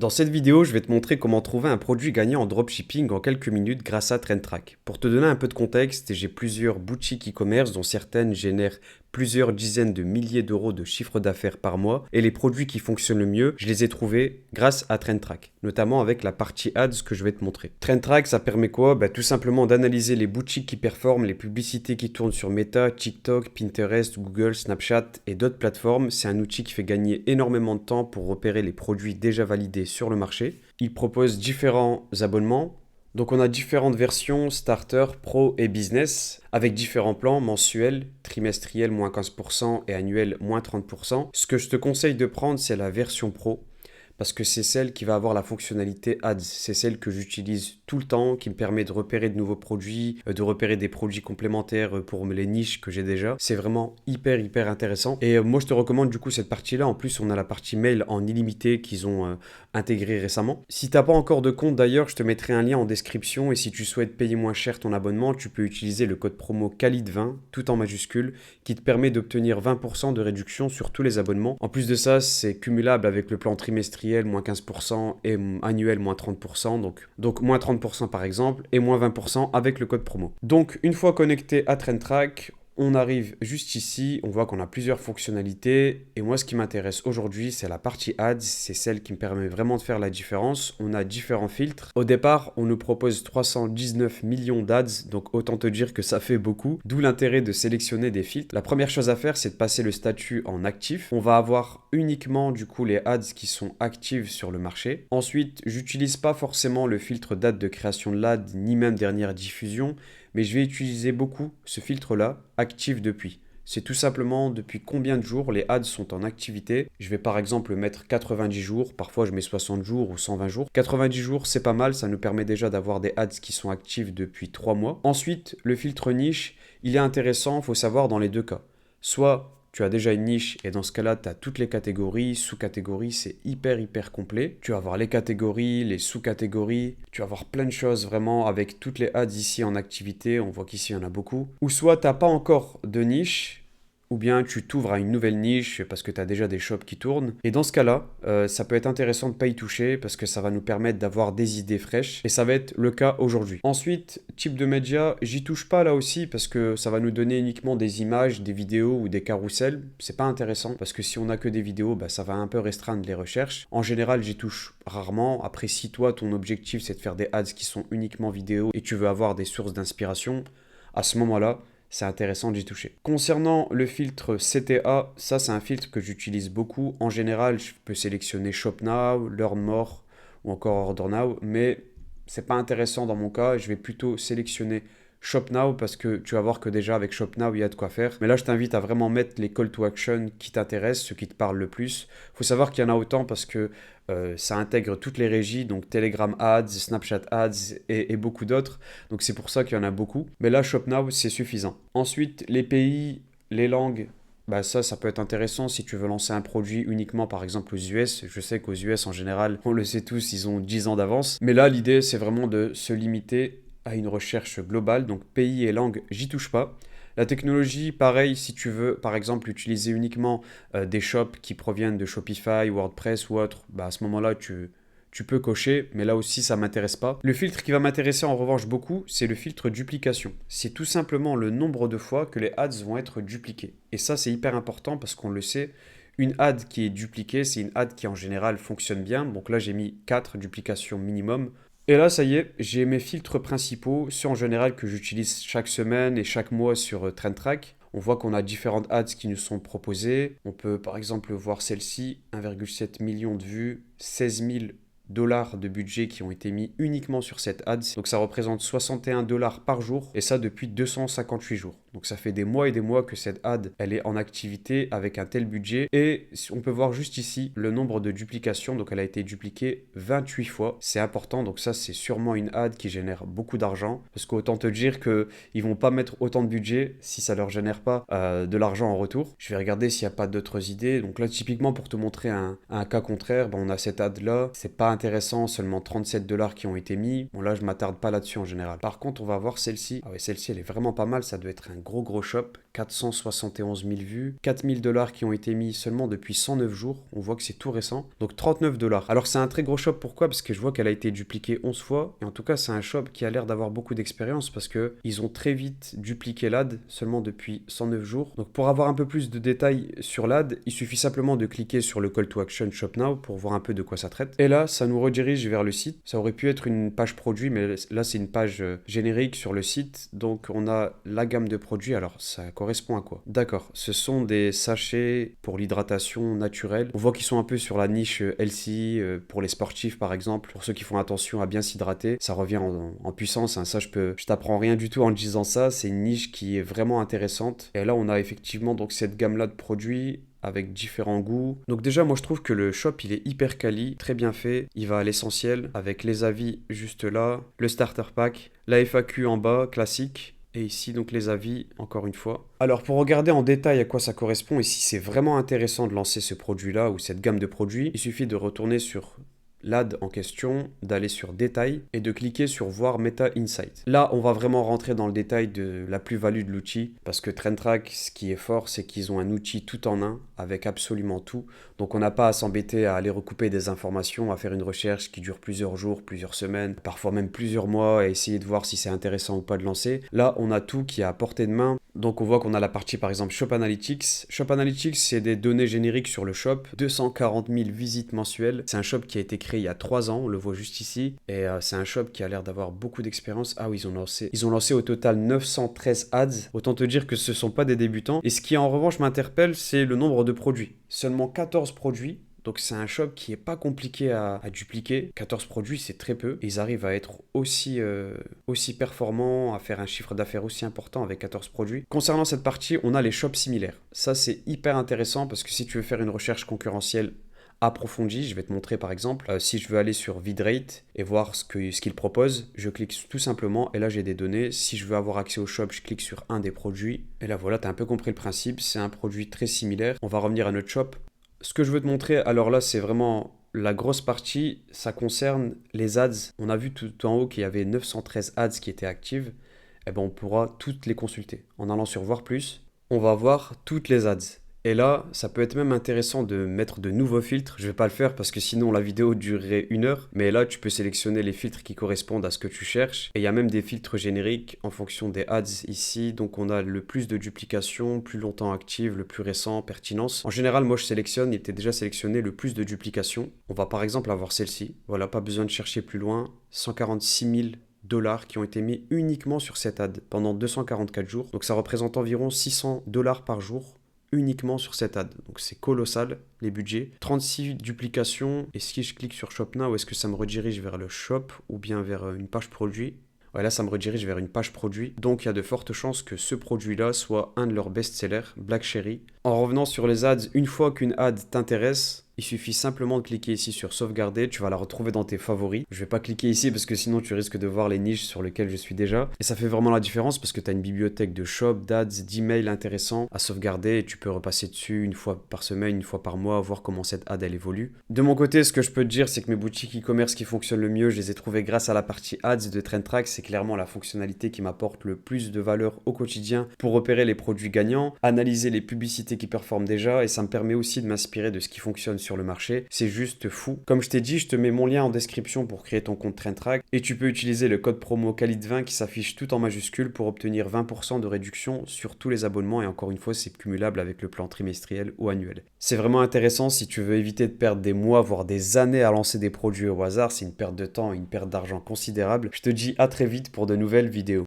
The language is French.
Dans cette vidéo, je vais te montrer comment trouver un produit gagnant en dropshipping en quelques minutes grâce à TrendTrack. Pour te donner un peu de contexte, j'ai plusieurs boutiques e-commerce dont certaines génèrent plusieurs dizaines de milliers d'euros de chiffre d'affaires par mois et les produits qui fonctionnent le mieux, je les ai trouvés grâce à TrendTrack, notamment avec la partie ads que je vais te montrer. TrendTrack, ça permet quoi? Tout simplement d'analyser les boutiques qui performent, les publicités qui tournent sur Meta, TikTok, Pinterest, Google, Snapchat et d'autres plateformes. C'est un outil qui fait gagner énormément de temps pour repérer les produits déjà validés sur le marché. Il propose différents abonnements. Donc on a différentes versions, starter, pro et business, avec différents plans mensuels, trimestriels moins 15% et annuels moins 30%. Ce que je te conseille de prendre, c'est la version pro, parce que c'est celle qui va avoir la fonctionnalité ads. C'est celle que j'utilise tout le temps, qui me permet de repérer de nouveaux produits, de repérer des produits complémentaires pour les niches que j'ai déjà. C'est vraiment hyper intéressant. Et moi, je te recommande du coup cette partie-là. En plus, on a la partie mail en illimité qu'ils ont intégrée récemment. Si tu n'as pas encore de compte d'ailleurs, je te mettrai un lien en description. Et si tu souhaites payer moins cher ton abonnement, tu peux utiliser le code promo KALID20, tout en majuscule, qui te permet d'obtenir 20% de réduction sur tous les abonnements. En plus de ça, c'est cumulable avec le plan trimestriel moins 15% et annuel moins 30%. Donc moins 30% par exemple et moins 20% avec le code promo. Donc une fois connecté à TrendTrack, on arrive juste ici, on voit qu'on a plusieurs fonctionnalités et moi ce qui m'intéresse aujourd'hui c'est la partie ads, c'est celle qui me permet vraiment de faire la différence. On a différents filtres. Au départ on nous propose 319 millions d'ads, donc autant te dire que ça fait beaucoup, d'où l'intérêt de sélectionner des filtres. La première chose à faire c'est de passer le statut en actif. On va avoir uniquement du coup les ads qui sont actives sur le marché. Ensuite j'utilise pas forcément le filtre date de création de l'ad ni même dernière diffusion, mais je vais utiliser beaucoup ce filtre-là, actif depuis. C'est tout simplement depuis combien de jours les ads sont en activité. Je vais par exemple mettre 90 jours, parfois je mets 60 jours ou 120 jours. 90 jours, c'est pas mal, ça nous permet déjà d'avoir des ads qui sont actifs depuis 3 mois. Ensuite, le filtre niche, il est intéressant, il faut savoir dans les deux cas. Soit tu as déjà une niche et dans ce cas-là, tu as toutes les catégories, sous-catégories, c'est hyper complet. Tu vas avoir les catégories, les sous-catégories, tu vas avoir plein de choses vraiment avec toutes les ads ici en activité, on voit qu'ici il y en a beaucoup. Ou soit tu n'as pas encore de niche, ou bien tu t'ouvres à une nouvelle niche parce que tu as déjà des shops qui tournent. Et dans ce cas-là, ça peut être intéressant de ne pas y toucher parce que ça va nous permettre d'avoir des idées fraîches. Et ça va être le cas aujourd'hui. Ensuite, type de média, j'y touche pas là aussi parce que ça va nous donner uniquement des images, des vidéos ou des carousels. C'est pas intéressant parce que si on a que des vidéos, ça va un peu restreindre les recherches. En général, j'y touche rarement. Après, si toi, ton objectif, c'est de faire des ads qui sont uniquement vidéo et tu veux avoir des sources d'inspiration, à ce moment-là, c'est intéressant d'y toucher. Concernant le filtre CTA, ça c'est un filtre que j'utilise beaucoup. En général, je peux sélectionner Shop Now, Learn More ou encore Order Now, mais c'est pas intéressant dans mon cas. Je vais plutôt sélectionner Shop Now parce que tu vas voir que déjà avec Shop Now, il y a de quoi faire. Mais là, je t'invite à vraiment mettre les call to action qui t'intéressent, ceux qui te parlent le plus. Il faut savoir qu'il y en a autant parce que ça intègre toutes les régies, donc Telegram Ads, Snapchat Ads et beaucoup d'autres. Donc c'est pour ça qu'il y en a beaucoup. Mais là, Shop Now, c'est suffisant. Ensuite, les pays, les langues. Ça peut être intéressant si tu veux lancer un produit uniquement par exemple aux US. Je sais qu'aux US en général, on le sait tous, ils ont 10 ans d'avance. Mais là, l'idée, c'est vraiment de se limiter à une recherche globale. Donc pays et langue, j'y touche pas. La technologie, pareil, si tu veux par exemple utiliser uniquement des shops qui proviennent de Shopify, WordPress ou autre, à ce moment-là, tu peux cocher, mais là aussi, ça ne m'intéresse pas. Le filtre qui va m'intéresser en revanche beaucoup, c'est le filtre duplication. C'est tout simplement le nombre de fois que les ads vont être dupliqués. Et ça, c'est hyper important parce qu'on le sait, une ad qui est dupliquée, c'est une ad qui en général fonctionne bien. Donc là, j'ai mis 4 duplications minimum. Et là, ça y est, j'ai mes filtres principaux, ceux en général que j'utilise chaque semaine et chaque mois sur TrendTrack. On voit qu'on a différentes ads qui nous sont proposées. On peut par exemple voir celle-ci, 1,7 million de vues, 16 000 dollars de budget qui ont été mis uniquement sur cette ad. Donc ça représente 61 dollars par jour et ça depuis 258 jours. Donc ça fait des mois et des mois que cette ad, elle est en activité avec un tel budget. Et on peut voir juste ici le nombre de duplications. Donc elle a été dupliquée 28 fois. C'est important. Donc ça, c'est sûrement une ad qui génère beaucoup d'argent. Parce qu'autant te dire qu'ils vont pas mettre autant de budget si ça leur génère pas de l'argent en retour. Je vais regarder s'il n'y a pas d'autres idées. Donc là, typiquement, pour te montrer un cas contraire, on a cette ad là. C'est pas intéressant, seulement 37 dollars qui ont été mis. Bon là, je m'attarde pas là-dessus en général. Par contre, on va voir celle-ci. Ah ouais, celle-ci, elle est vraiment pas mal. Ça doit être un gros shop 471 000 vues, 4 000 $ qui ont été mis seulement depuis 109 jours. On voit que c'est tout récent. Donc 39 $. Alors c'est un très gros shop, pourquoi? Parce que je vois qu'elle a été dupliquée 11 fois. Et en tout cas, c'est un shop qui a l'air d'avoir beaucoup d'expérience parce que ils ont très vite dupliqué l'ad seulement depuis 109 jours. Donc pour avoir un peu plus de détails sur l'ad, il suffit simplement de cliquer sur le call to action Shop Now pour voir un peu de quoi ça traite. Et là, ça nous redirige vers le site. Ça aurait pu être une page produit, mais là, c'est une page générique sur le site. Donc on a la gamme de produits. Alors ça correspond à quoi? D'accord, ce sont des sachets pour l'hydratation naturelle. On voit qu'ils sont un peu sur la niche healthy pour les sportifs par exemple, pour ceux qui font attention à bien s'hydrater. Ça revient en puissance, hein. Ça je t'apprends rien du tout en disant ça. C'est une niche qui est vraiment intéressante. Et là on a effectivement donc cette gamme là de produits avec différents goûts. Donc déjà, moi je trouve que le shop il est hyper quali, très bien fait. Il va à l'essentiel avec les avis juste là, le starter pack, la FAQ en bas, classique. Et ici, donc les avis, encore une fois. Alors, pour regarder en détail à quoi ça correspond et si c'est vraiment intéressant de lancer ce produit-là ou cette gamme de produits, il suffit de retourner sur l'ad en question, d'aller sur détail et de cliquer sur voir Meta Insight. Là, on va vraiment rentrer dans le détail de la plus-value de l'outil parce que TrendTrack, ce qui est fort, c'est qu'ils ont un outil tout en un avec absolument tout. Donc, on n'a pas à s'embêter à aller recouper des informations, à faire une recherche qui dure plusieurs jours, plusieurs semaines, parfois même plusieurs mois et essayer de voir si c'est intéressant ou pas de lancer. Là, on a tout qui est à portée de main. Donc on voit qu'on a la partie par exemple Shop Analytics. Shop Analytics, c'est des données génériques sur le shop. 240 000 visites mensuelles. C'est un shop qui a été créé il y a 3 ans, on le voit juste ici. Et c'est un shop qui a l'air d'avoir beaucoup d'expérience. Ah oui, ils ont lancé au total 913 ads. Autant te dire que ce ne sont pas des débutants. Et ce qui en revanche m'interpelle, c'est le nombre de produits. Seulement 14 produits. Donc c'est un shop qui est pas compliqué à dupliquer. 14 produits, c'est très peu. Ils arrivent à être aussi performants, à faire un chiffre d'affaires aussi important avec 14 produits. Concernant cette partie, on a les shops similaires. Ça, c'est hyper intéressant parce que si tu veux faire une recherche concurrentielle approfondie, je vais te montrer par exemple, si je veux aller sur VidRate et voir ce qu'il propose, je clique tout simplement et là j'ai des données. Si je veux avoir accès au shop, je clique sur un des produits. Et là voilà, tu as un peu compris le principe. C'est un produit très similaire. On va revenir à notre shop. Ce que je veux te montrer, alors là, c'est vraiment la grosse partie, ça concerne les ads. On a vu tout en haut qu'il y avait 913 ads qui étaient actives. Eh ben, on pourra toutes les consulter. En allant sur voir plus, on va voir toutes les ads. Et là, ça peut être même intéressant de mettre de nouveaux filtres. Je vais pas le faire parce que sinon la vidéo durerait 1 heure. Mais là, tu peux sélectionner les filtres qui correspondent à ce que tu cherches. Et il y a même des filtres génériques en fonction des ads ici. Donc on a le plus de duplication, plus longtemps active, le plus récent, pertinence. En général, moi je sélectionne, il était déjà sélectionné le plus de duplication. On va par exemple avoir celle-ci. Voilà, pas besoin de chercher plus loin. 146 000 $ qui ont été mis uniquement sur cette ad pendant 244 jours. Donc ça représente environ 600 $ par jour uniquement sur cette ad. Donc c'est colossal les budgets. 36 duplications. Et si je clique sur Shop Now, est-ce que ça me redirige vers le shop ou bien vers une page produit? Ouais, là, ça me redirige vers une page produit. Donc, il y a de fortes chances que ce produit-là soit un de leurs best-sellers, Black Cherry. En revenant sur les ads, une fois qu'une ad t'intéresse, il suffit simplement de cliquer ici sur sauvegarder, tu vas la retrouver dans tes favoris. Je vais pas cliquer ici parce que sinon tu risques de voir les niches sur lesquelles je suis déjà. Et ça fait vraiment la différence parce que tu as une bibliothèque de shop, d'ads, d'emails intéressants à sauvegarder et tu peux repasser dessus une fois par semaine, une fois par mois, voir comment cette ad elle évolue. De mon côté, ce que je peux te dire, c'est que mes boutiques e-commerce qui fonctionnent le mieux, je les ai trouvées grâce à la partie ads de TrendTrack. C'est clairement la fonctionnalité qui m'apporte le plus de valeur au quotidien pour repérer les produits gagnants, analyser les publicités qui performent déjà et ça me permet aussi de m'inspirer de ce qui fonctionne sur le marché. C'est juste fou. Comme je t'ai dit, je te mets mon lien en description pour créer ton compte TrendTrack et tu peux utiliser le code promo Khalid20 qui s'affiche tout en majuscule pour obtenir 20% de réduction sur tous les abonnements et encore une fois, c'est cumulable avec le plan trimestriel ou annuel. C'est vraiment intéressant si tu veux éviter de perdre des mois, voire des années à lancer des produits au hasard. C'est une perte de temps et une perte d'argent considérable. Je te dis à très vite pour de nouvelles vidéos.